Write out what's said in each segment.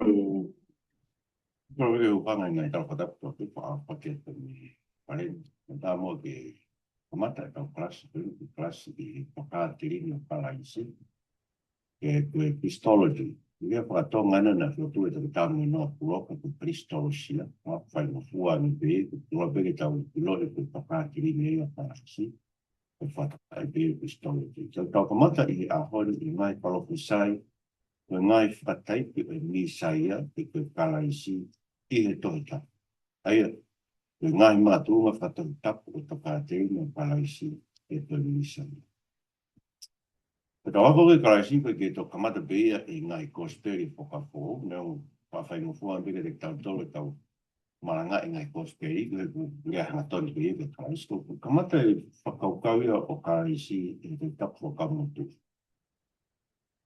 Pero eu panga ngai tau kata to pa paket ni pare ta mo ke mata tau kelas di toka tiri ni pala isi ke kristology ia pa to ngana na tu e ta mi no pulo ko kristology ma fai no fua ni be no be ke tau lo e toka tiri ni ia pala isi e fa ta be kristology tau ka mata i a hori i mai palo kusai ngai fatai pe ni saia pe pala isi i he tohita. Aia, ngai mātua ngā whatan tapu o tapātei ngā palaisi e tōnisa. Pero ako ke karaisi ko ke to kamata bea e ngai kosperi whakafo, neu whawhai ngofua ambeke te tau tolo tau maranga e ngai kosperi, ko rea hanga toni bea ke karaisi. Ko kamata e whakaukawia o karaisi e te tapu whakamutu.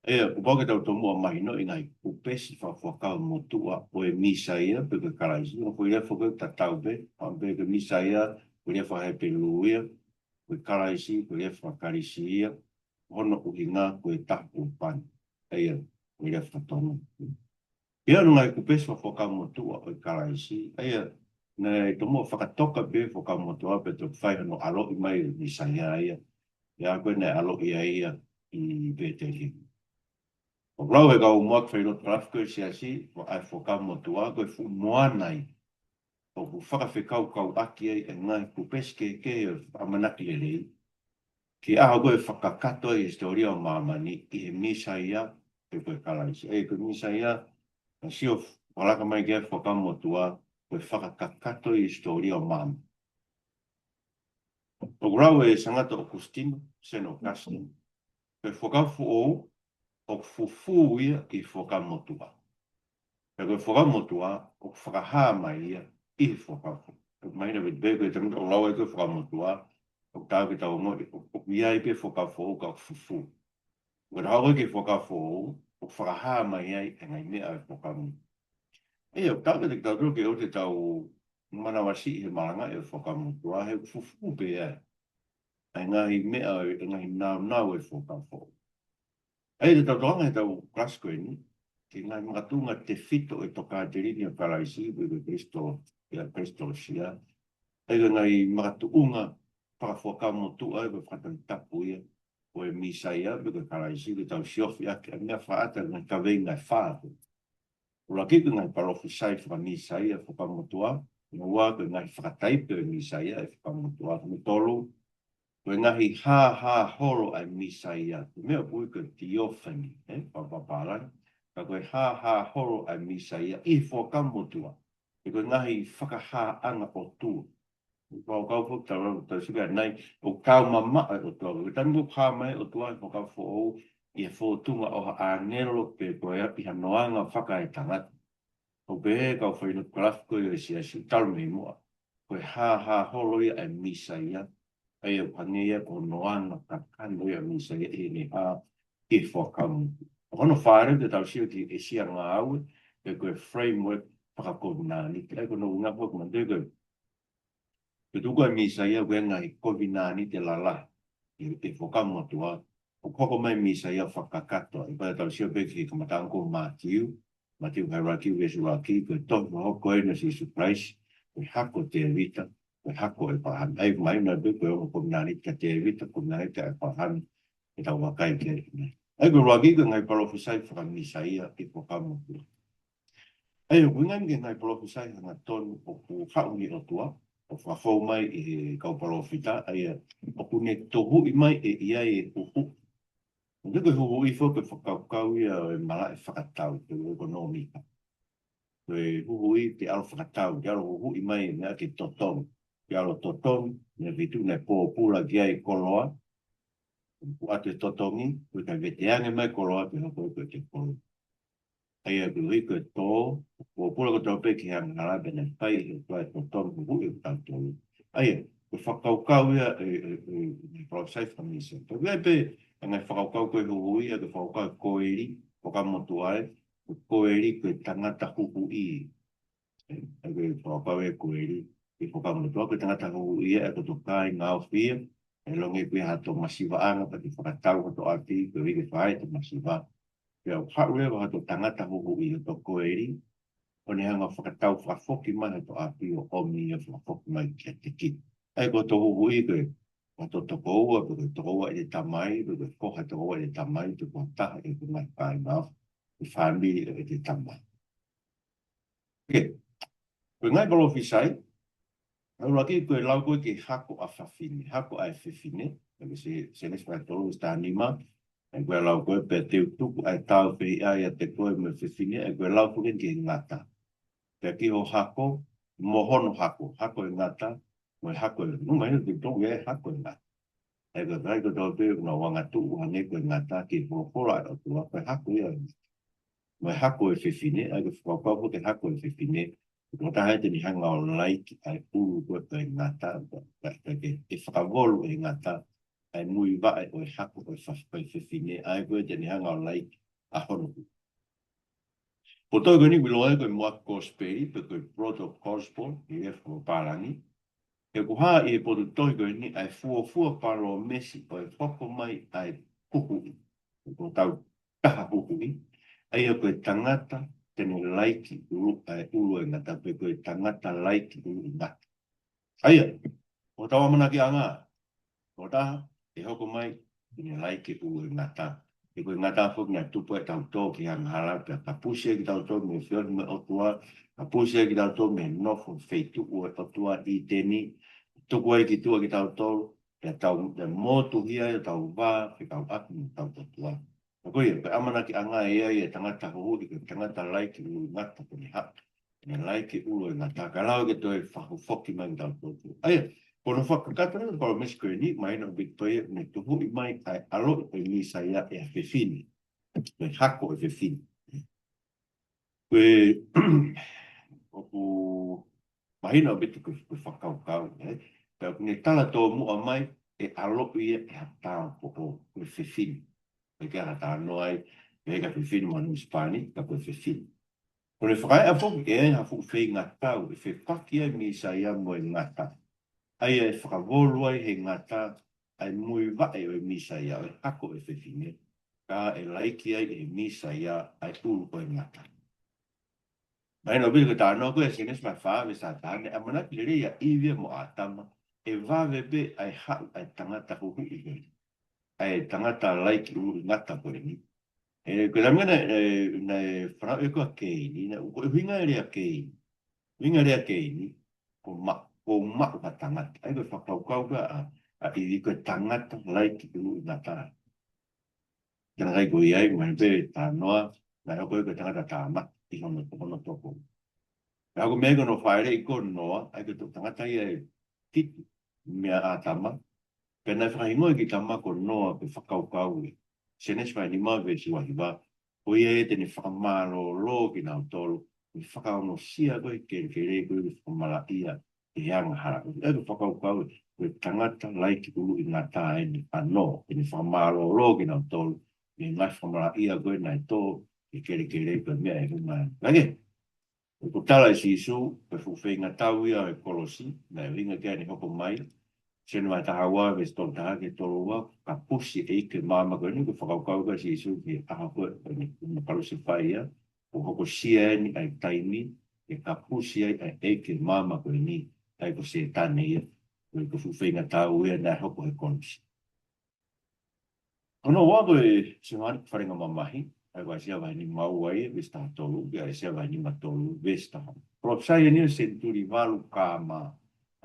Upau ke tau tomua mahino i ngai upesi whakau motua o e misaia pe ke karaisi. Ko ia whakau ta tau be, pe ke misaia, ko ia whahe pe luia, ko karaisi, ko ia whakarisia, hono uhinga ko e tapu pan. Ko ia whatonu. Ia ngai upesi whakau motua o e karaisi. Nei tomua whakatoka be whakau motua pe to whaihano alo i mai misaia ia. Ia koe nei alo ia i Beteli. O rau e kau moak whaino trafiko e siasi, o ai whakau motua, koe fu moanai, o ku whakawhekau kau aki e ngai kupeske ke amanaki e rei, ki aha koe whakakato e historia o mamani, i he misaia, e koe kalaisi. Koe misaia, na sio walaka mai kia whakau motua, koe whakakato e historia o mamani. O rau e sangata o Kustino, seno Kastino, koe whakau fu o fufu ia i whakamotua. E koe whakamotua, o whakaha mai ia i whakafu. Mai na wit beko e tango o lau e koe whakamotua, o tāke tau ngoi, o ia i pe whakafu o ka fufu. O rau e ke whakafu o whakaha mai ia i ngai mea e whakamu. O tāke te tau ke o te tau manawasi he maranga e whakamotua, he fufu pe e. Ngai mea e ngai nau e whakafu. Te tautoanga e tau klasko e ni, ki ngai makatunga te fito e toka te rini o karaisi, e Kristo sia. Ngai makatuunga whakawhaka motua e whakatan tapu ia, o e misaia, e karaisi, e tau siofi ake, a mea whaata ngai kawei ngai whaatu. Ura ki ngai parofisai whakamisaia whakamotua, ngua ke ngai whakataipe e misaia e whakamotua, me tolu, ko ngahi ha horo ai misaia mea pui ko theophany papapalan ka ko ha horo ai misaia I whakamotua ko ngahi whakaha anga o tu kau fu ta siga nai o kau mama o tu tangu pa mai o tu ai whakafo I fotunga o a nero pe ko ia piha noanga whakai tanga o be ka whainu grafiko I sia tarume mua ko ha horo ai misaia ai o pangia o noanga kakano ia misa I ni a I whakamu. Hono whare te tau sio ki e sia ngā au e koe framework whakakovinani. Te ko no ngā pōku man te koe. Te tuku e misa ia koe ngai kovinani te lala I whakamu atua. O koko mai misa ia whakakato. I pai tau sio peki ka matango Matthew. Matthew kai raki wesu raki. Koe tohu hoko e na si surprise. Koe hako te rita. Koe hako e pahan. Mai na be koe o kominani ka te vita, kominani ka e pahan e tau wakai ke rinei. Koe ragi ka ngai parofisai whakamisaia I whakamu. O ngai ngai parofisai hanga tonu o ku whaungi o tua, o whafau mai I kau parofita, o ku ne tohu I mai e ia e uhu. Nde koe huhu I whoke whakaukau ia e mala e whakatau, te ekonomika. Koe huhu I te alo whakatau, te alo huhu I mai e mea ke totongi. Ki alo totongi, ne vitu ne pōpula kia I koloa. Ku ate totongi, koe kai veteange mai koloa, te hoko koe te koloa. Koe hui koe tō, pōpula ko tau pe ki hanga ngarabe ne whai, koe totongi hui ko tau tō. Koe whakaukau ia e whausai whamisa. Koe wei pe, ngai whakaukau koe hui, koe whakaukau koeri, whakamotu ai, koeri koe tangata huhu I. Koe whakaukau e koeri. I whakamotua, koe tangata hu ia e koto kai ngā whia, e longe koe hato masiwa anga, pati whakatau hato ati, koe wike whae te masiwa, Pea hau wa to tangata huhu I to koeri, o ne hanga whakatau whafoki mai to api o omi e whafoki mai kia te ki. Ai ko to huhu I koe, ko to toko ua, ko to ua I tamai, ko to koha to ua I tamai, to ko taha I ko mai pai mao, I whambi I te tamai. Okay. Koe ngai kolo fisai, aura ki koe lau koe ke hako a whawhine, hako a whawhine, se nes mai tolu sta nima, e koe lau koe pe te utuku ai tau pe ai a te koe me whawhine, e koe lau koe ke ngata. Pe ki ho hako, mohono hako, hako e ngata, mo e hako e, nunga hino te tongu e hako e ngata. E koe kai koe tau te una wanga tu uhange koe ngata ki hokora e o tua, koe hako e a mo e hako e whawhine, ai koe whakaupo ke hako e whawhine, ko taha te ni hanga o like ai uru koe koe ngata, e whakavolu e ngata, ai mui vae o e hako o e whawhine, ai koe te ni hanga o like a hono. Po tau koe ni wiloa koe mua kosperi, pe koe proto kospor, I e whako pārangi, e kuha I e potu toi koe ni ai fua paro mesi o e whako mai ai puhui, ko tau taha puhui, ai koe tangata, tene laiki ulu e ngata, pe koe tangata laiki ulu ngata. Aia, o tawa mana ki anga, o taha, e hoko mai, tene laiki ulu e ngata. E koe ngata fuk nga tupu e tau tō ki hanga hala, pe ka puse ki tau tō me whiori me otua, ka puse ki tau tō me nofo feitu ue otua I teni, tuku e ki tua ki tau tō, pe tau motu hia e tau wā, pe tau aku me tau totua. Koe, pe amana ki anga e tangata hohuri, ke tangata laiki ulu ngata ko ni hap. Ne laiki ulu ngata, ka lau ke toi whahu whoki mai tau tōtu. Aia, kono whakakata na koro mesko ni, mai no bitoia, ne tuhui mai ai alo e misa ia e a whewhini. Me hako e whewhini. Koe, oku, mahina o bitu koe whakaukau, Pea kune tala tō mua mai, e alo ia e a tāo po o whewhini. Pe kia rata noai, e ka whiwhini manu Spani, ka koe whiwhini. Kone whakai a whoki e hafu whei ngatau, e whewhaki ai mi sa ia mo e ngata. Ai e whakavolu ai he ngata, ai mui vae o e mi sa ia, e hako e whiwhini. Ka e laiki ai e mi sa ia, ai ulu o e ngata. Mai no bilu ka no koe sines mai whawe sa tāne, a mana ki rea iwia mo atama, e wawe be ai hau ai tangata huhu I koe. Ai tangata laiki ulu ngata koe ni. Koe la mena na whanau e koa keini, na koe hinga rea keini. Hinga rea keini, ko ma'u ka tangata. Ai koe whakaukau ka a I koe tangata laiki ulu ngata. Kena kai koe iai, mai pe tā noa, na hau koe koe tangata tā mat, I hono toko. Ka ako mea kono whaere I koe noa, ai koe tangata ia e titi, mea a tama. Pena whakahingoe ki tama ko noa pe whakaukau e. Senes mai ni mawe si wahiwa, o ia e tene whakamaro lo ki nau tolu, i whakaono sia koe ke re koe i whakamara ia e hanga hara. E ko whakaukau e, koe tangata laiki ulu I ngā tā e ni anō, tene whakamaro lo ki nau tolu, i ngai whakamara ia koe nai tō, i kere koe mea e hunga. Lage, ko tala I sisu, koe fuwhei ngā tau ia e kolosi, na e ringa kia ni hoko mai, Sena mai taha wā, ves tō taha ke tō wā, ka pusi e ke māma koe ni, ko whakaukau ka si isu ki aha koe, ni karusi whai ia, ko hoko sia ni ai taimi, e ka pusi ai ke māma koe ni, ai ko se tāne ia, ko fuwhenga tāu ia, nā hoko he konsi. Ono wā koe, se mani wharenga mamahi, ai koe sia vai ni mau ai, ves taha tolu, ai sia vai ni matolu, ves taha. Propsai ni senturi walu kāma,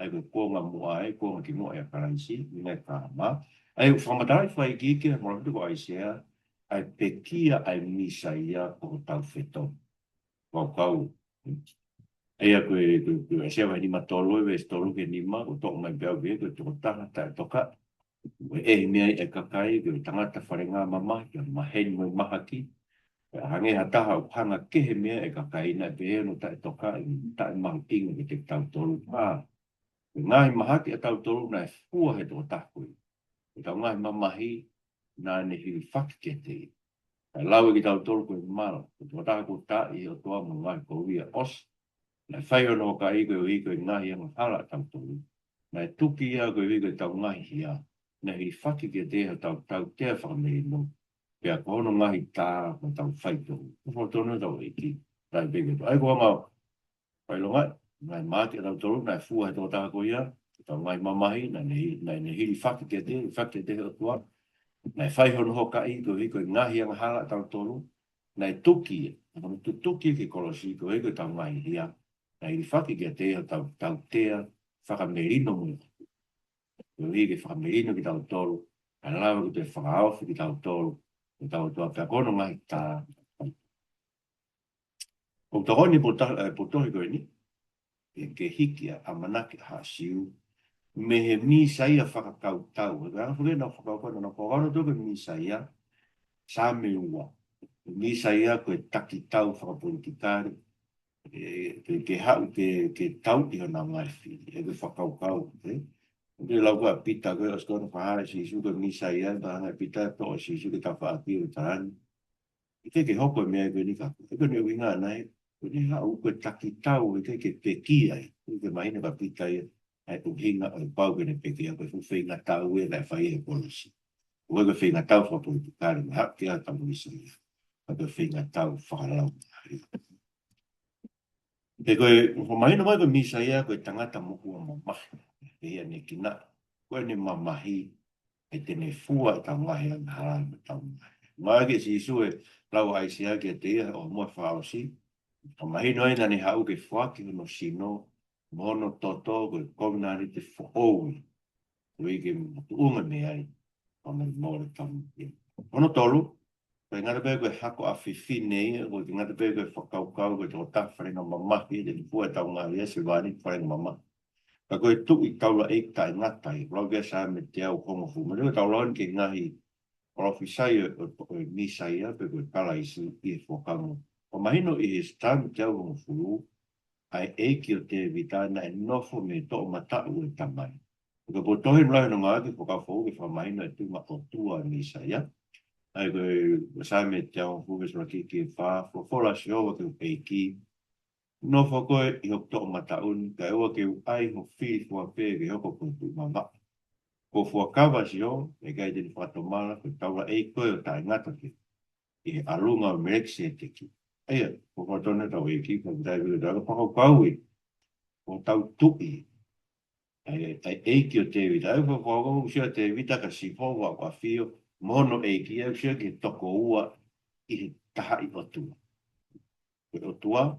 ai ko konga mua ai konga ki mua e karansi ina ka ma ai whamatai whai ki ke mo ko ai sia ai pekia ai misa ia ko tau feto kau ai ko sia vai ni matolo e stolo ke ni ma ko to mai bea ve ko to ta toka e me ai ka kai ko tangata wharenga mama ki ma hen mo mahaki hange hata hanga ke he me e ka kai na be no ta toka ta mahking ki te tau tolu Ngai mahaki a tau tolu na e fua he tō takui. I tau ngai mamahi nā ne hiri whakikete. Ai lau ki tau tolu koe mara. Ko tō tāku tā I o toa mo ngai ko ia os. Nai whai ono ka i koe ngai anga hala tau tolu. Nai tuki ia koe i koe tau ngai hia. Nai hiri whakikete ha tau tea whakameri no. Pea kono ngahi tā ma tau whaito. Ko tono tau eki. Rai bege to. Ai ko ngau. Pai longa. Ngai mati tau tolu. Nai fua he tō tā ko ia. Tau ngai mamahi. Nai ne hiri whaki te te. Whaki te te o tua. Nai whai hono hoka i. Ko hiko ngahi ang hala tau tolu. Nai tuki. Nai tuki ki kolosi. Ko hiko tau ngai hia. Nai hiri whaki ke te. Tau tea. Whakamerino mo. Ko hiko whakamerino ki tau tolu. Nai lawa ki te whakaofi ki tau tolu. Tau tua pia kono ngai tā. O te honi po tohi koe ni, ke hikia a manake ha siu, me he mi saia whakakau tau. E ka whake na whakakau na whakakau toke mi saia, sa me ua. Mi saia koe taki tau whakapolitikari, ke hau ke tau i hona ngai whiri, e ke whakaukau. Ke lau koe a pita koe, os kono whahara si isu koe mi saia, ta hanga pita to o si isu ke ta whaaki o tahani. Ike ke hoko mea koe ni kaku. Eke ni winga nai, koe ni hau koe taki tau, ike ke peki ai. Ike mahina ka pita ia, ai uhinga o pau kene peki ai, koe whenga tau e lai whai e polisi. Koe koe whenga tau wha politikari, me hap kia tamu isa ia. Koe whenga tau whakalau. E koe, mahina mai koe misa ia, koe tangata muku a mamahi. E ia ne kina, koe ni mamahi, e tene fua e tau ngahi ang harama tau ngahi. Mai ke si isu e, lau aisi ake te ia o mua whaosi. O mahi noi nani hau ke whaki no sino, mono toto koe kominari te whaoui. Koe ke unga me ai, o me mōre tamu. Mono tolu, koe ngata pēr koe hako a whiwhine ia, koe ngata pēr koe whakaukau, koe tō tā wharenga mamahi, te ni pua tau ngā ria se wāni wharenga mamahi. Ka koe tuk i taula eik tai ngatai, rau kia sa me te au kongo fu. Ma lewa taulaon ke ngahi, profisai o misai a, pe koe kala isi i e whakango. O mahino i he stāmi te au kongo fu, ai eiki o te vitana e nofo me to o matau e tamai. Ko po tohi mlahe no ngā ki whakawhau ke whamahino e tūma o tua misai a. Ai koe sa me te au fu, ke sura ki ki wha, whola si hoa ke eiki, no koe i hok tō mataun, ka ewa ke ai ho whiri fua pē ke hoko koe tū mama. Ko fua kawa si ho, e gai tini whatomala, ko taura e koe o tai ngata ke, i alunga o mereksi e te ki. Eia, ko whatone tau e ki, ko tai wile tau whakau kaui, ko tau tuki, ai eiki o te vita, ai ko whakau sia te vita ka si hoa kwa whio, mono eiki, au sia ki toko ua, i taha i o tua. Ko o tua,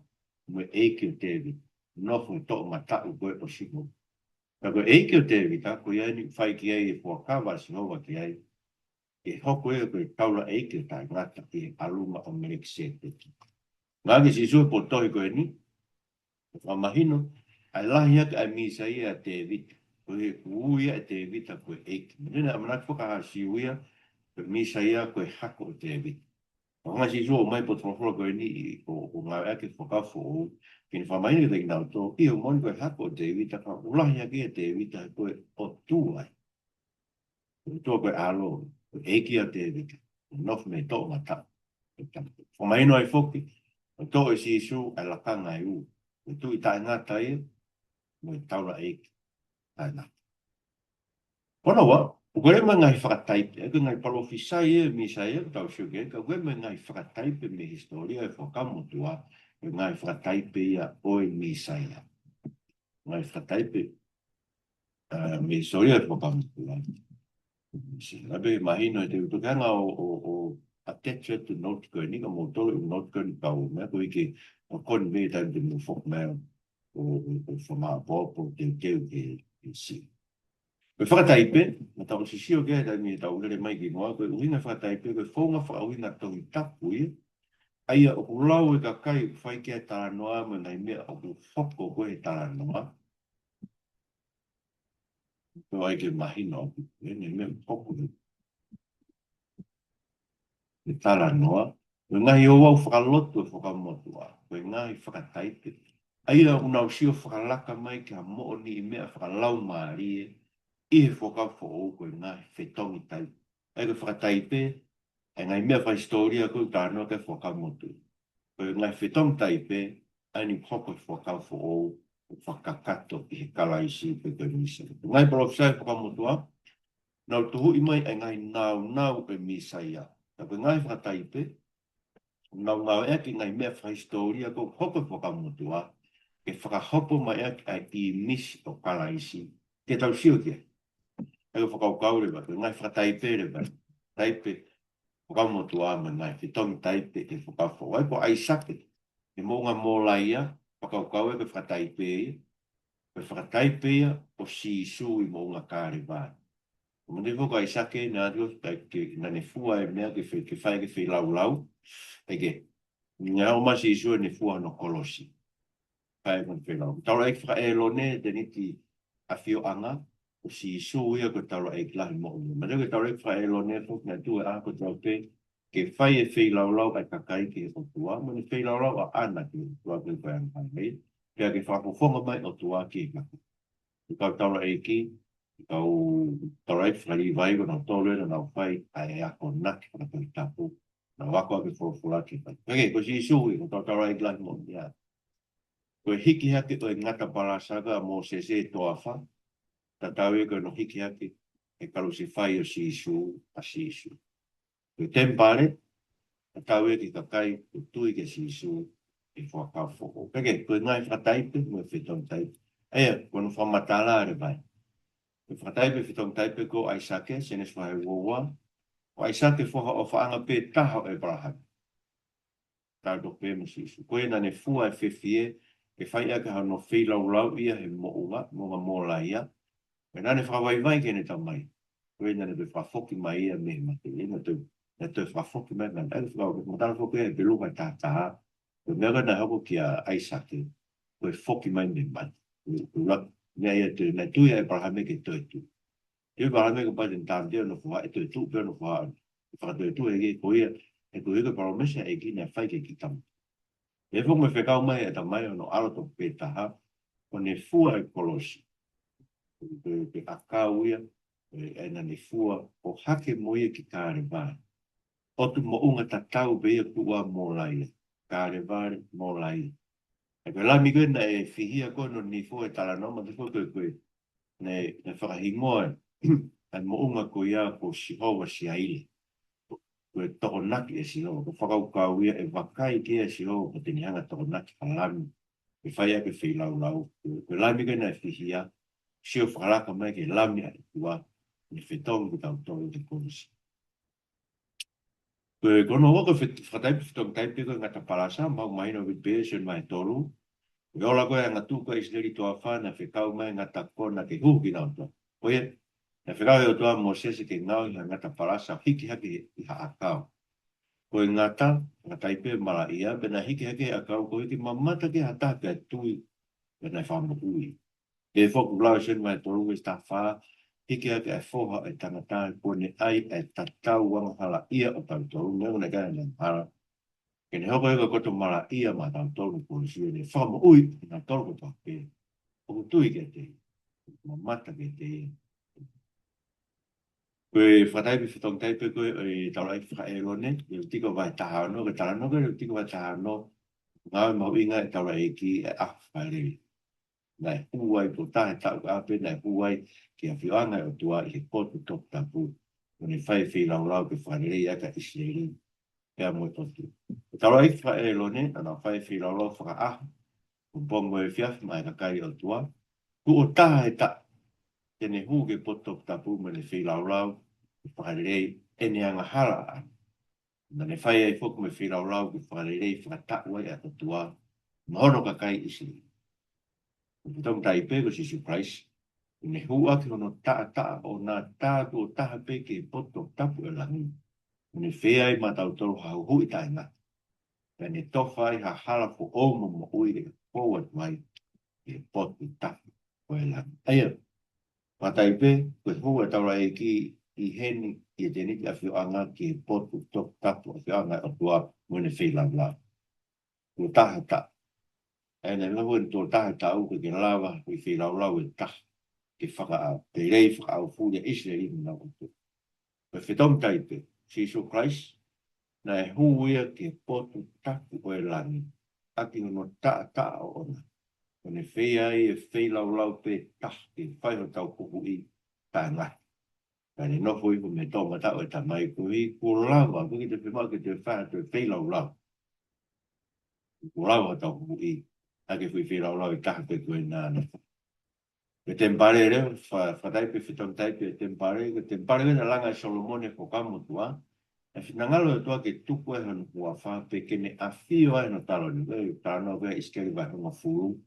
me eiki o te vi, nofo i tō matau koe o sigo. Ka koe eiki o te vi, ta koe ai ni whai ki ai e fua kawa si hoa ki ai, e hoko e koe taura eiki o tai ngata i aluma o merik se te ki. Ngā ki si sua po tohi koe ni, wha mahino, ai lahi ake ai misa ia te vita, koe uia e te vita koe eiki. Nena amanak whakaha si uia, koe misa ia koe hako o te vita. Ngā si sua o mai po tōwhora koe ni, o ngā ake whakawho o, kini whamaini te inau tō, i o moni koe hako o te vita, ka ulahi ake e te vita koe o tūai. Tō koe alo, koe eiki a te vita, nofu me tō mata. Whamaino ai whoki, o tō e si su ai lakanga e u, o tū i tae ngata ia, mo i taura eiki, tae ngata. Pono wa, o koe me ngai whakataipe, e koe ngai palofisai e misai e, tau siuke, ka koe me ngai whakataipe me historia e whakamotua, koe ngai whakataipe ia oe misai a. Ngai whakataipe me historia e whakamotua. Labe mahino e te utukanga o attention to note koe, nika mo tolo i note koe ni kau, mea koe ke o koni me taim te mo whok mea o whamaa pōpo te keu ke si. Koe whakataipe, na tau si sio kea tai mi tau lere mai ki ngoa, koe uhinga whakataipe, koe whaunga whauhinga tohi tapu ia, aia o kulau e ka kai whai kia tala noa, me ngai mea o ku whoko koe tala noa. Koe ai ke mahino, ngai mea whoko e tala noa, koe ngahi o wau whakalotu e whakamotua, koe ngahi whakataipe. Aia unau sio whakalaka mai ki ha mo'o ni i mea whakalau maari e, i he whakawho o koe ngahi whetongi tai. Ai koe whakataipe, e ngai mea wha historia koe tānoa ke whakamotu. Koe ngai whetongi taipe, ai ni hoko whakawho o whakakato i he kalaisi pe koe misa. Ngai palofisai whakamotua, nau tuhu i mai e ngai nau e misa ia. Ko ngai whakataipe, ngau ea ki ngai mea whahistoria ko hoko whakamotua, ke whakahopo mai ea I misi o kalaisi, ke tau sio kia. Ego whakaukau rewa, ko ngai whakataipe rewa, taipe, whakamotua ma ngai, ke tongi taipe, ke whakafo, wai ko aisake, ke mounga mōlaia, whakaukau e ke whakataipe ia, ke whakataipe ia, o si sui mounga kārewa. Mune ko ai sake na dio ke na ne fua e mea ke fai ke fai lau ege nga o ma si so ne fua no kolosi fai ko fai lau tau ek fra e lo ne de ni ti a fio anga o si so ia ko tau ek la mo ma de tau ek fra e lo ne fo na tu a ko tau pe ke fai e fai lau ai ka kai ke o tua mo ni fai lau a ana ki tua ke fai anga me ke fa ko fonga mai o tua ki ka tau ek ki kau tarai whai vai ko na tole na whai ai a ko nak na ko tapu na wako ke fo ki pai. Kage ko si sui ko tarai glan mo ya. Ko hiki hake o ngata para saga mo se to afa. Ta tawe ko no hiki hake e kalu si whai o si su a si su. Ko tempare ta tawe ki ka kai ko tui ke si su e fo ka fo. Kage ko ngai whataipe mo fiton taipe. Ea ko no whamatala re vai. Ko whataipe fitong taipe ko ai sake senes whai wowa. O ai sake whoha o whaanga pe taha o Abraham. Tau do pe masisu. Koe na ne fua e whiwhie, ke whai ake hao no whilau lau ia he mounga, monga mōla ia. Me nane whawai vai ke ne tau mai. Koe na ne pe whawhoki mai ia me mate. Na te whawhoki mai mai. Ai whakau, mo tana whoki e pe luka tātaha. Koe mea na hako ki a ai sake. Koe whoki mai me mai. Nea ia te, na tui a Abraham e ke tōtu. Te Abraham e ke pai ten tāmtea no wha e tōtu, pēr no wha whakatōtu e ke koe ia. E ko ega paromesa e ki na fai ke ki tamu. E fo me whekau mai e ta mai no arato pe taha, o ne fua e kolosi. Pe akau ia, e na ne fua o hake moia ki kāre vāre. O tu mo unga ta tau bea kua mō laia. Kāre vāre mō laia. E pe lami koe na e whihia koe no ni fua e tala no, ma te fua koe ne whakahingoa e mo unga ko ia ko sihowa si aile. Koe toko naki e siho, ko whakaukau ia e wakai ke e siho, ko te nihanga toko naki ka lami, e whai ake whi lau lau, koe lami kena e whihia, sio whakaraka mai ke lami a tua, ni whetongu ki tau tōru te kōrisi. Koe kono wako whataipi whetongu taipi koe ngata palasa, mau maino with besion mai tōru, koe ola koe anga tūka isleri toa whana, whekau mai ngata kona ke huki nao toa. Koe, na whekau eo toa mo sese ke ngau i ngata palasa, hiki haki i haakau. Koe ngata, ngata ipe mara ia, bena hiki hake a kau koe ki mamata ke hata pe tui, bena whamu ui. E whoku lau sen mai toru e sta wha, hiki hake a whoha e tangata e pone ai e tatau wanghala ia o tau toru, neu ne kaya nang hara. Kene hoko eka koto mara ia ma tau toru kore siwe ne whamu ui, na toru ko pake. Oku tui ke te, mamata ke te ia. Koe whataipi whetong taipe koe e taurai whaerone, e tiko vai tahano, ke tarano koe e tiko vai tahano, ngāwe mau inga e taurai ki e awhaere. Nai huai po tahe tau ape, nai huai ki a whioanga o tua i he potu top tapu. Kone whai whi lau lau ke whaere aka Israeli, pia mo totu. Taurai whaerone, ana whai whi lau lau whaka ahu, kumpongo e whiaf mai ka kai o tua, ku o tahe ta. Tene hu ke potok tapu me le whi lau lau, whakarerei ene anga hala. Na ne whai ai whoku me whi lau lau ke whakarerei whakataua e atatua, mahono ka kai isi. Tong tai pe ko si surprise. Ne hu ake hono ta o na tātu o taha pe ke potok tapu e langi. Ne whea ai matau toro hau hui tai ngā. Ne towhai ha hala fo omo mo ui e forward mai ke potok tapu o e langi. Aia. Matai pe, koe hua taura e ki I heni I te niki a whio anga ki potu tok tapu a whio anga o tua mwene whilang la. Ko taha ta. E ne lau en tō taha ta au ke lawa kui whilau lau e taha. Ke whaka a te rei whaka au fūria Israeli na o tu. Koe whitom taipe, Jesus Christ, na e huia ke potu tapu o e langi. Aki no ta o ona. Kone whea I e whilau lau pe taha ke whaiho tau kuku I ta ngai. Kani no foi ko me toma ta o ta mai ko I ko lava ko ki te whima ki te wha te whilau lau. Ko lava ta ko I. Ake fui whilau lau I taha pe koe nāna. Ke tempare re, whatai pe whitam tai pe tempare, ke tempare re na langa Solomone ko kamutua. E whingangalo e toa ke tupu e hanu kua wha pe kene a whio ai no talo ni. Wei tāna wea iskeri vai hunga furu.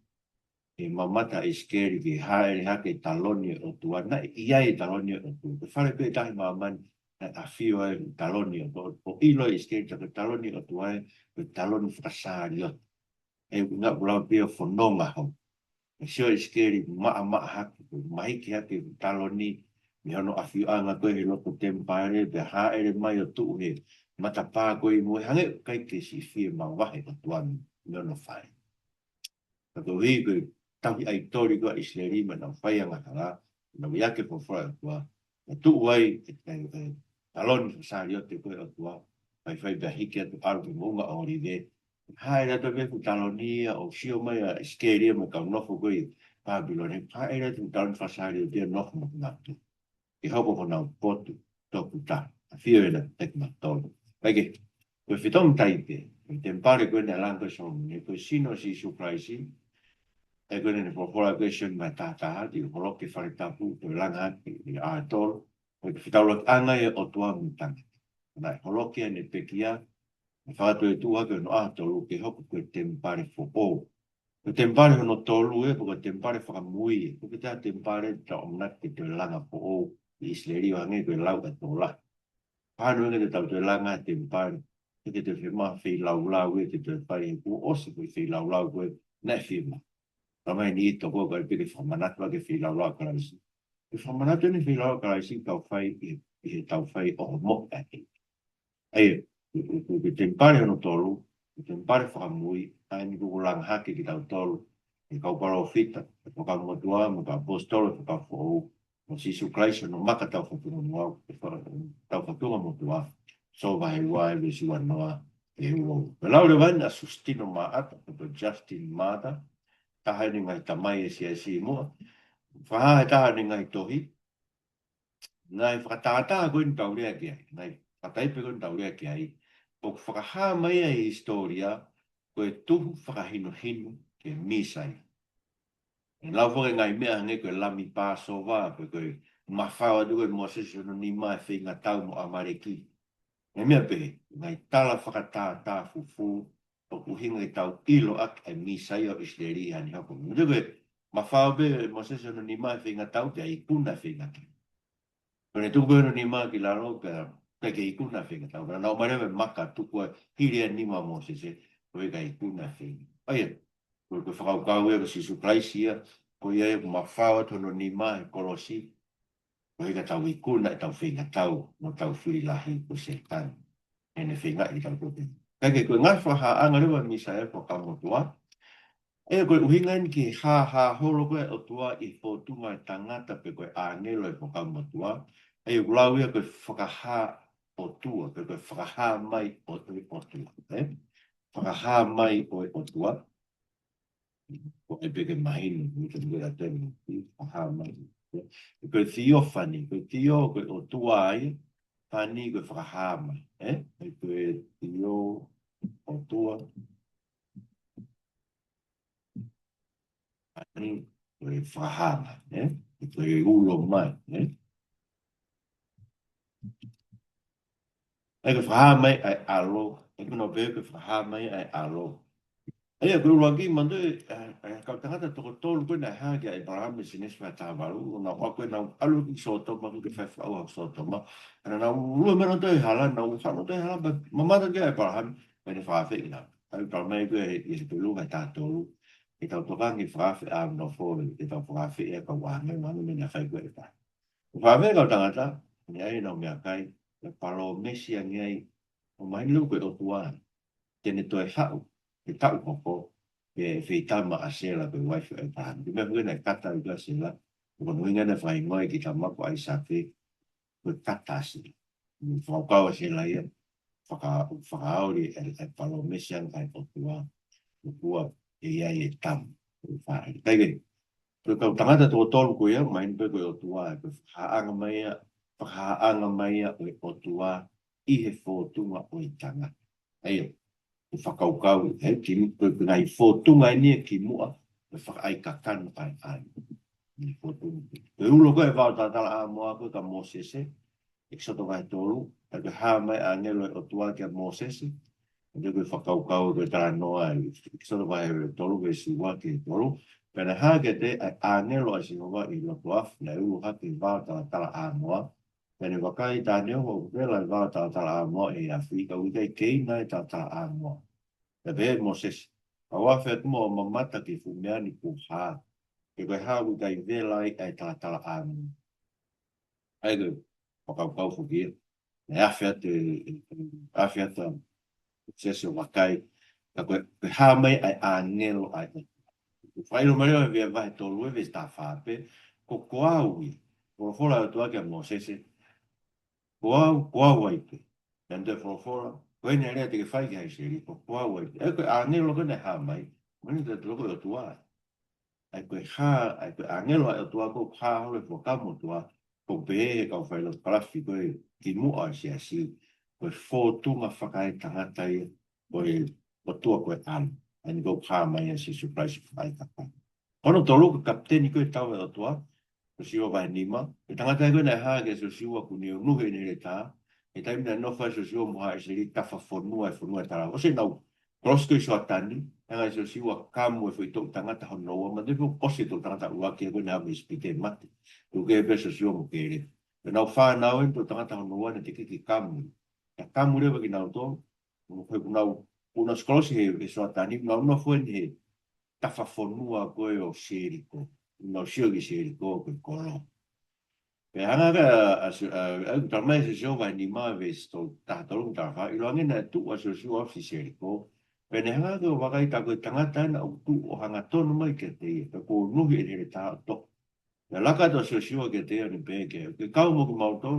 E mamata iskeri ki haere hake taloni o tua. Na iai taloni o tua. Ke whare pe tahi mamani. A whio ai taloni o tua. O ilo iskeri ta ke taloni o tua e ke taloni whakasari o. E ngā pulau pia whanonga hau. E sio iskeri maa hake. Mahiki hake taloni. Mi hono a whio anga koe he loko tempare. Pe haere mai o tuu he. Mata pā koe mo hange kai ke si whio ma wahe o tua mi hono whae. Kato hii koe tahi ai tori koa isleri ma na whai anga hara. Na wiake po whae o tua. Na tuu wai e taloni whasari o te koe o tua. Pai whai bea hiki atu aru ki munga o rive. Hae rato beku talonia o sio mai a iskeria ma kau nofo koe Babylon. Hae rato taloni whasari o tia nofo ma ngatu. I hoko ko nau potu toku ta. A whio e na tekma tolu. Paike, koe whitom taipe. Koe tempare koe na lango songi. Koe sino si supraisi. E koe ne popora koe son mai tātaha. Ti holoke whare tapu. Koe langa i a tolu. Koe whitaulok anga e o tua mutanga. Nai holoke ne pekia. E whātu e tūha koe no a tolu. Ke hoko koe tempare fo o. Koe tempare hono tolu e. Koe tempare whakamui. Koe tā tempare ta omnak ke te langa fo o. Isleri o hange koe lau e tola. Pānu e te tau te langa te mpare. E te whima whi lau e te te pai e kua osi koe whi lau koe ne whima. Ramai ni ito koe koe peke whamanatu ke whi lau karaisi. E whamanatu ni whi lau karaisi tau whai e tau whai o mo ake. Ai, ke te mpare hono tolu, ke te mpare whakamui, ai ni kuku langa hake ki tau tolu. E kau paro whita, e whakamotua, mo ka apostolo, e whakafou. O Sisu Christ no maka tau whatunga mua, tau whatunga motua, so vai wai visi wanoa e uo. Me laure wana sustino maata, to Justin Mata, taha ni ngai tamai e si mua, whaha e taha ni ngai tohi, ngai whakatata koe ni tau rea kia, ngai whakataipe koe ni tau rea kia i, o whakaha mai e historia, koe tuhu whakahino hino ke misai. E lau whake ngai mea hange koe lami Passover, koe mawhawa duke Moses no ni mai whinga tau mo amareki. E mea pe, ngai tala whakatātā fufu, o kuhinga i tau ilo ak e misai o isleri hani hoko. Duke, mawhawa pe Moses no ni mai whinga tau, te i kuna whinga ki. Kone tuku no ni mai ki laro, pe ke i kuna whinga tau. Kona nau marewe maka tuku hiria ni ma Moses, koe ka i kuna whinga. Aia, koe whakaukau e ko Sisu Christ ko ia e mawhawa tono ni mai kolosi, ko hika tau i kuna e tau whinga tau, no tau whiri lahi ko setan, e ne whinga i tau kote. Kake koe ngai whaha anga rewa misa e po kamotua, e koe uhinga ni ki ha holo koe o tua i fōtuma e tangata pe koe āngelo e po kamotua, e ulau ia koe whakaha o tua, koe whakaha mai o tua, whakaha mai o tua, ko e peke mahinu, ni te mera tēnu, i whaha mai. Koe theophany, koe theo, koe o tua ai, whani koe whaha mai. Koe theo o tua, whani koe whaha mai. Koe ulo mai. Koe whaha mai ai alo, e kuna pēr koe whaha mai ai alo. Ia, koe uruangi mandu, kau tangata toko tolu koe na hagi a Abraham e sinis wha tāwaru, na wha koe na alu ki sotoma, koe whai whau sotoma, ana na ua mena toi hala, na ua whanu toi hala, mamata ki a Abraham, koe ne whawhi ina. Au taumei koe i se pulu mai tātolu, e tau tokangi whawhi a no fōre, e tau whawhi e ka wāngai, manu mena whai koe e tā. Whawhi kau tangata, ni ai nau mea kai, e paro mesi a ngai, o mai lu koe o tuana, tene toi hau, e tau koko, e whitama a sela pe waifu e tahan. Di mea pwena e kata i gla sela, ko nuinga na whai ngoi ki ta mako ai sape, ko kata sela. Whaukawa sela ia, whakaori e palo mesiang kai potua, kua e iai e tam. Taige, ko kau tangata tō tolu ko ia, main pe ko o tua, ko haanga mai ia, whakaanga mai a o e otua I he whōtunga o I tanga. Eio, o whakaukau, ki ngai whōtunga ni ki mua, e whakai ka kanu ai ai. Ni whōtunga. E ulo koe whao tātala a moa koe ka Mosese, e kisoto kai tolu, e ke hā mai a ngelo e otua ki a Mosese, e koe whakaukau koe tala noa, e kisoto kai tolu, koe siwa ki tolu, pēne hā ke te a ngelo a sinova I loko afu, na ulu haki whao tātala a moa, pēne wakai tā neo o vela I whao tātala a moa e Afrika, ukai kei nai tātala a moa. E vehe Mosese, a wawhea kuma o mamata ki fumeani ku hā, e koe hā ukai vela I tātala a moa. Ai koe, whakaukau whukia, e awhea ta sese wakai, ka koe hā mai ai a ngelo ai. Whairo mai o vea vahe tolu e vese tā whāpe, ko koa ui, ko whora o tua kia Mosese, koa waipe, nende whora, koe ne rea te ke whai ki haiseri, koa waipe, e koe a ngelo kone hā mai, mani te loko o tua, ai koe a ngelo ai o tua ko hā hore whakamo tua, ko pehe he kau whailo kalafi koe ki mua si a si, koe whōtunga whakai tangatai, koe o tua koe anu, ani ko hā mai a si surprise whakai takai. Ono tolu ka kapteni koe tau e o tua, o siwa vai nima, e tangatai koe nei hā ke so siwa kuni o nuhe ni re tā, e taimina nofa so siwa moha e se ri tafa whonua e tara, o se nau, Klosko I so atani, anga so siwa kamu e fo I tō tangata honoa, ma defo pose tō tangata uake e koe nea me spite mate, uke e beso siwa mo kere. E nau whanau e tō tangata honoa ne te kiki kamu. Ka kamu rewa ki nau tō, nau una skolosi he so atani, nau no fuen he tafa whonua koe o seriko, nau sio ki seriko koe kolo. Pe hanga ka, tarmai se siwa vai ni maa ves tō tātolong tāwha, ilo angena e tu aso siwa fi seriko, pene hanga ko wakai ta koe tangata na utu o hanga tonu mai ke te ia, ko nuhi e here tā to. Na laka to so siwa ke te ia ni pēke, ke kau mo ki mauto,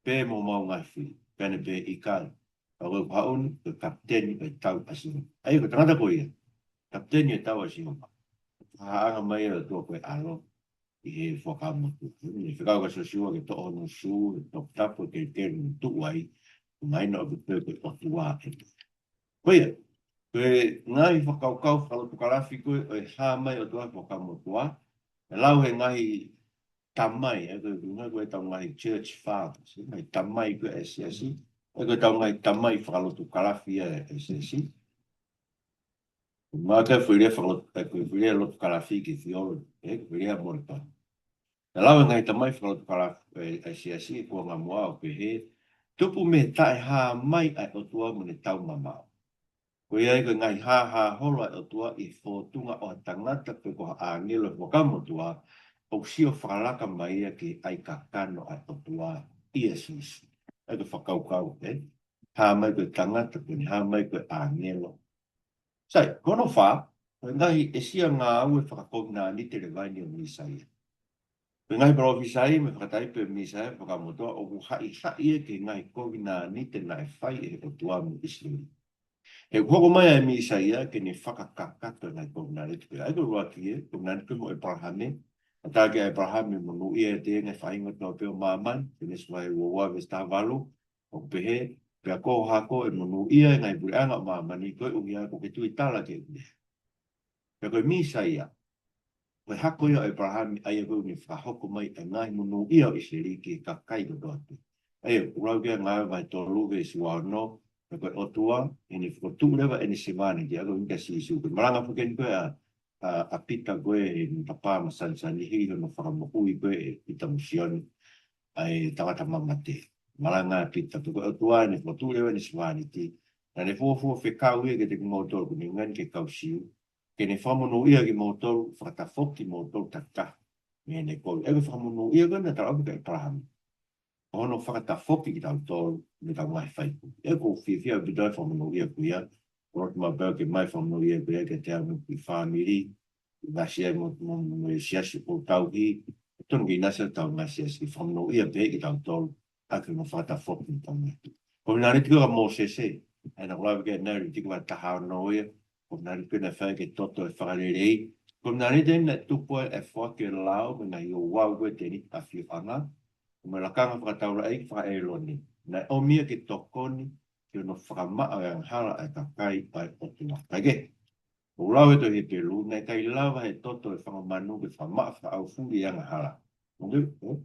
pē mo mau ngafi, pene pē I kai. Ka koe paun, ke kapteni e tau asino. Ai ko tangata ko ia, kapteni e tau asino. Haanga mai e tua koe alo, I he whakamotu. Ni whikau ka so siwa ke to ono su, to tapo ke kere ni tuwai, mai no ke pē koe otua e. Koe, koe ngai whakaukau whakalafi koe o hā mai o tua whakamotua. E lau he ngahi tamai, e koe tau ngahi church fathers, ngai tamai koe SSC, e koe tau ngai tamai whakalotu kalafi e SSC. Mā koe whirea whakalotu, koe whirea lotu kalafi ki theology, whirea morita. E lau he ngahi tamai whakalotu kalafi e SSC, kua ngā mua o koe he, tupu me tae hā mai ai o tua mune tau mamau. Ko ia ko ngai ha hola o tua I whōtunga o tangata pe ko a ngelo whakamo tua o sio whakalaka mai ki ai ka kano ai o tua ia sisi. Ai ko whakaukau, Ha mai ko tangata pe ni ha mai ko a ngelo. Sai, kono wha, ngai e sia ngā au e whakakogna ni te rewaini o Misaia. Pe ngai profisai me whakatai pe Misaia whakamo tua o hai e ke ngai kogna ni te nai whai e o tua mo Israeli. E koko mai ai Misaia ke ni whakakakato nai kōnare tupe. Ai ko ruaki e, kōnare tupe mo Abrahame. A tāke Abrahame mo no ia te ngai whainga tō peo māman, ke neswai ua ves tā walu, o pehe, pia kō hako e mo no ia ngai puri anga māmani, koe uhi a ko ke tui tala ke uhi. Pia koe Misaia, koe hako ia Abrahame ai e koe ni whahoko mai e ngai mo no ia o Iseri ke kakai ko tōtu. Ai, urau kia ngai vai tō luwe si wano, koe otua, ini whakotu rewa eni simani, ki ako inka sisu. Koe maranga whaken koe a pita koe e papa ma sansani hiro no whakamokui koe e pita musioni ai tangata mamate. Maranga pita koe otua, ni whakotu rewa eni simani ti. Na ne fuafua whekau ia ke te kumotoru, kuni ngani ke kau siu. Ke ne whamono ia ki motoru, whakatafoki motoru tata. Me ne koe, ego whamono ia gana tarapu ka Abraham. Ono whakatafoki ki tau tōru, me tau mai whaiku. E ko whiwhia bidoi whamono ia kuia, orot ma bau ke mai whamono ia kuia ke te amu ki whamiri, ngasia mo siasi o tau hi, tonu ki nasa tau ngasiasi, whamono ia pe ki tau tōru, ake mo whakatafoki ki tau mai. Ko nare tiko ka Mosese, e na kulawe ke nare tiko wa tahao no ia, ko nare tiko na whae ke toto e whakarerei, ko nare tena tupo e whake lao, me na i o wau koe teni a whiwhanga, Malakanga whakataura ai whaeloni. Nai o mia ki tokoni, ki ono whakamaa e ang hala e kakai ai o tua. Tage, o lau e to he pelu, nei kai lawa he toto e whakamanu ke whamaa whaau furi ang hala. Ndu,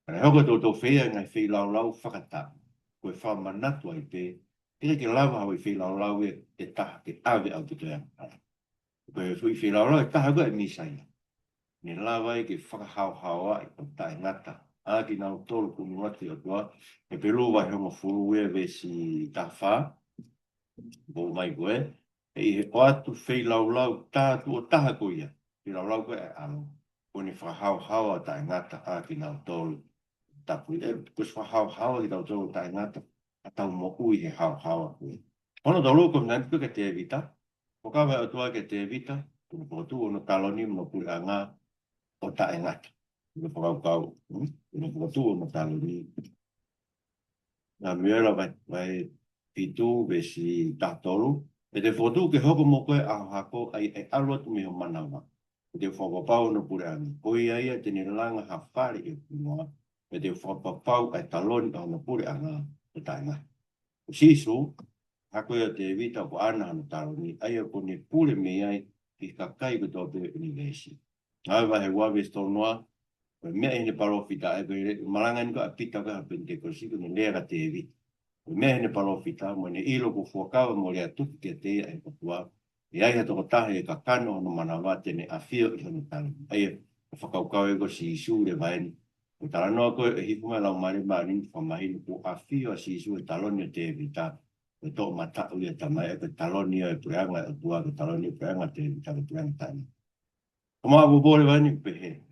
Ana hoko tō tō whea ngai whi lau lau whakata. Koe whamanatu ai te, kira ke lawa hau i whi lau lau e taha ke awe au te toea. Koe whi lau lau e taha koe e misai. Ni lawa e ke whakahau hawa i o tae ngata. Aki nau tōru kunu wati o tua. E pelu wa hongo furu e vesi ta wha. Bo mai koe. E i he o atu whi lau lau tātu o taha koe ia. Whi lau lau koe e alo. Kone whakahau hawa tae ngata aki nau tōru. Tapu e kus fa hau i tau tau tai ngata a tau mo ui he hau kui. Ono tau loko ngan ku ke te evita. O ka vai atua ke te evita, ku ko tu ono taloni mo ku anga o tai ngata. Ku ko kau, ku ko tu ono taloni. Na miera vai pitu be si tatolu. E te fotu ke hoko mo koe a hako ai e alot me o manawa. Te fogo pau no puranga. Koi ai te ni langa ha fari e kunoa. E te whapapau ai taloni au na pure anga o tainga. O sisu, hako ia te vita ko ana hana taloni, ai ko ne pure me ai ki kakai ko tō pe univesi. Ngai wahe wawe stonoa, ko mea hine parofita, e ko malanga niko a pita ka hapente ko siku ne lea te vita. Ko mea hine parofita, mo ne ilo ko fuakawa mo lea tuki ke te ai patua, e ai hato ko tahe e kakano no manawa tene a fio i hana taloni. Ai whakaukau e ko si isu le vaeni. O tala noa koe e hikuma lau mare marini whamahinu ko a whio a sisu e taloni o te evita. E tō matau i a tamai e taloni o e pureanga e tua ke taloni o pureanga te evita ke pureanga tani. O maa bubore wani pehe.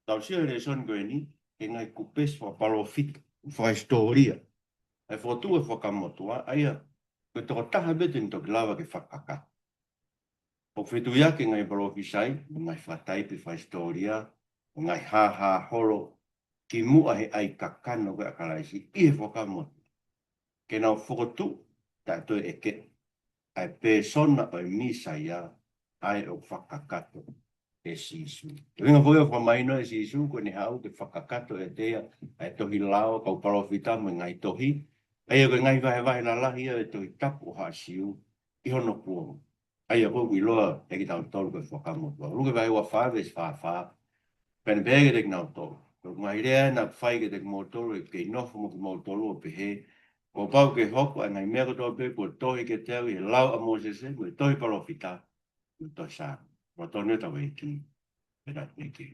Tau sia le son koe ni, ke ngai kupes wa palofit, wa historia. E fotu e whakamotua, aia, koe toko taha bete ni toki lawa ke whakaka. O whetu ia ke ngai palofisai, ngai whataipi wa historia, ngai ha holo, ki mua he ai kakano ke akalaisi i he whakamot. Ke nau whokotu, tātou e ke ai pēsona o misa ia ai o whakakato e sisu. Ringa whoi o whamaino e sisu, ko ni hau ke whakakato e tea ai tohi lao kau parofita me ngai tohi. Ai o ke ngai vahe la lahi e tohi tapu o hasiu i hono kuo. Ai o kogu i loa e ki tau tolu ke whakamot. Ruke vahe ua whaves whawha, pene pēge te ki nau tolu. Ngai rea na whai ke te motoro e ke nofo mo ki motoro o pehe. Ko pau ke hoko a ngai mea koto pe ko tohi ke teo i lau a mosese, ko tohi parofita, ko tohi sa. Ko tohi neta wei ki, e rat neki.